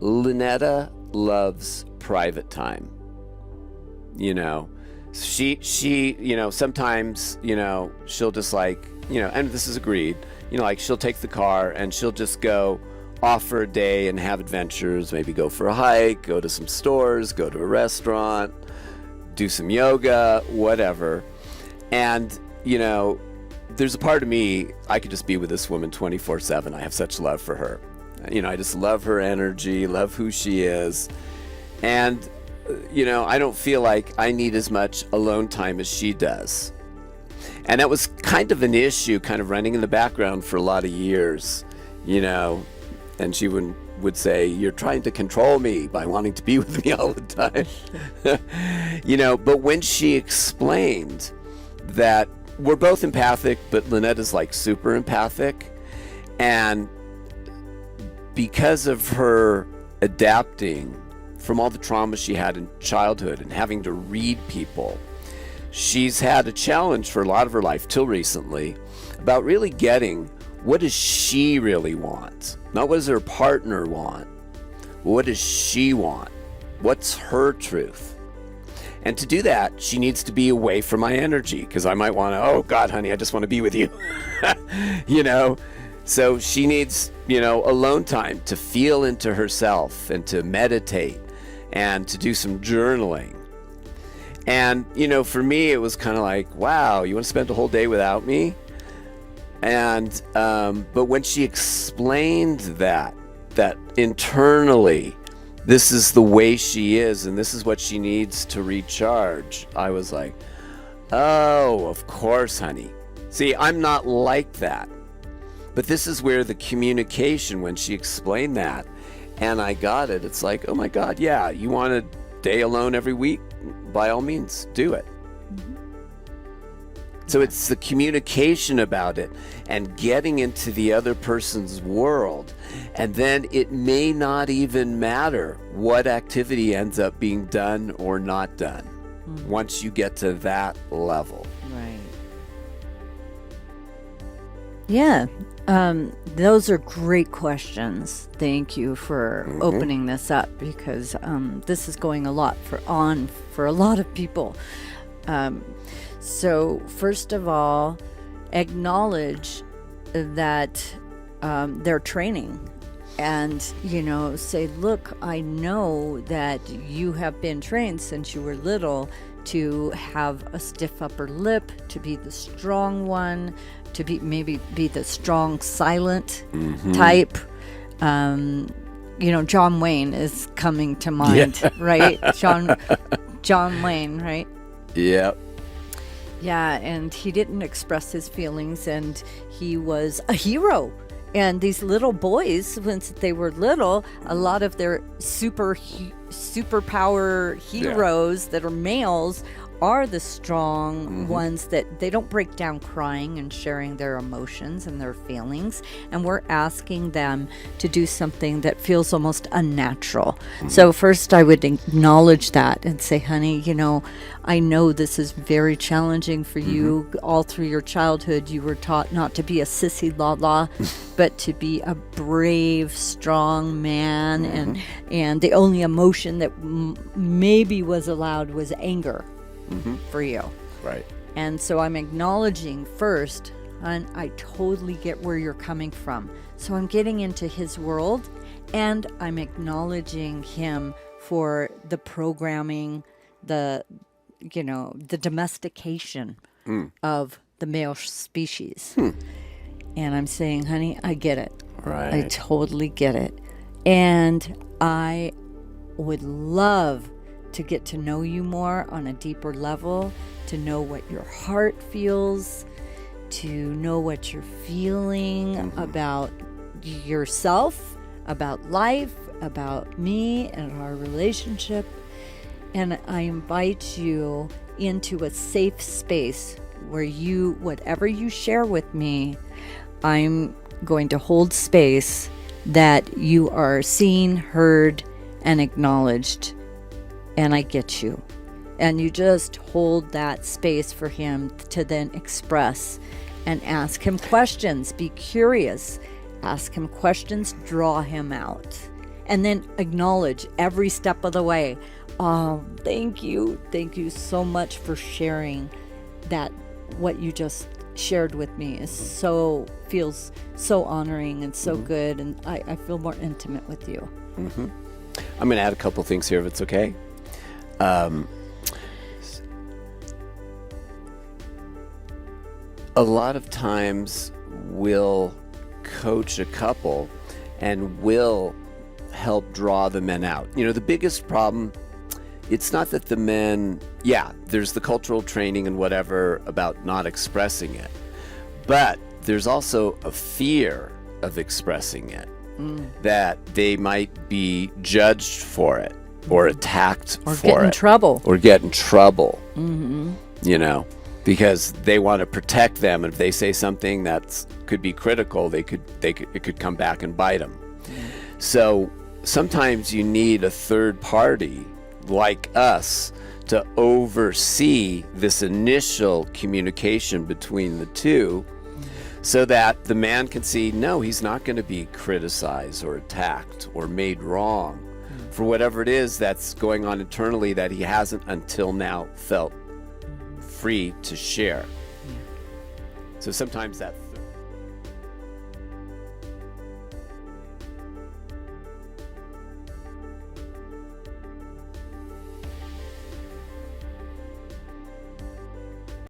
Lynetta loves private time. You know, she, sometimes, she'll just like, and this is agreed, like she'll take the car and she'll just go off for a day and have adventures, maybe go for a hike, go to some stores, go to a restaurant, do some yoga, whatever. And, there's a part of me, I could just be with this woman 24/7. I have such love for her. I just love her energy, love who she is. And, I don't feel like I need as much alone time as she does. And that was kind of an issue, kind of running in the background for a lot of years, and she would say, "You're trying to control me by wanting to be with me all the time." But when she explained that we're both empathic, but Lynetta's like super empathic, and because of her adapting from all the trauma she had in childhood and having to read people, she's had a challenge for a lot of her life till recently about really getting what does she really want? Not what does her partner want? What does she want? What's her truth? And to do that, she needs to be away from my energy, because I might want to, oh God, honey, I just want to be with you. So she needs, alone time to feel into herself and to meditate and to do some journaling. And, for me, it was kind of like, wow, you want to spend a whole day without me? And, but when she explained that internally, this is the way she is and this is what she needs to recharge, I was like, oh, of course, honey. See, I'm not like that. But this is where the communication, when she explained that, and I got it, it's like, oh my God, yeah, you want a day alone every week? By all means, do it. Mm-hmm. So it's the communication about it and getting into the other person's world. And then it may not even matter what activity ends up being done or not done once you get to that level. Right. Yeah. Those are great questions. Thank you for opening this up, because this is going a lot for a lot of people. So first of all, acknowledge that they're training, and say, look, I know that you have been trained since you were little to have a stiff upper lip, to be the strong one, to be the strong silent type. John Wayne is coming to mind. Yeah. Right? John Wayne, right? Yep. Yeah, and he didn't express his feelings, and he was a hero. And these little boys, once they were little, a lot of their superpower heroes that are males are the strong ones, that they don't break down crying and sharing their emotions and their feelings. And we're asking them to do something that feels almost unnatural. So first I would acknowledge that and say, honey, I know this is very challenging for you. All through your childhood, you were taught not to be a sissy la-la, but to be a brave, strong man. And the only emotion that maybe was allowed was anger. For you. Right. And so I'm acknowledging first, and I totally get where you're coming from. So I'm getting into his world, and I'm acknowledging him for the programming, the domestication of the male species. And I'm saying, honey, I get it. Right. I totally get it. And I would love to get to know you more on a deeper level, to know what your heart feels, to know what you're feeling about yourself, about life, about me and our relationship. And I invite you into a safe space where whatever you share with me, I'm going to hold space that you are seen, heard, and acknowledged. And I get you. And you just hold that space for him to then express and ask him questions. Be curious. Ask him questions, draw him out, and then acknowledge every step of the way. Oh, thank you. Thank you so much for sharing that. What you just shared with me feels so honoring and so good, and I feel more intimate with you. Mm-hmm. I'm going to add a couple things here, if it's okay. A lot of times we'll coach a couple and we'll help draw the men out. You know, the biggest problem, it's not that the men, there's the cultural training and whatever about not expressing it, but there's also a fear of expressing it, that they might be judged for it or attacked or for get in it. trouble. Or get in trouble. You know, because they want to protect them. And if they say something that could be critical, it could come back and bite them. So sometimes you need a third party like us to oversee this initial communication between the two, so that the man can see, no, he's not going to be criticized or attacked or made wrong for whatever it is that's going on internally that he hasn't until now felt free to share. So sometimes that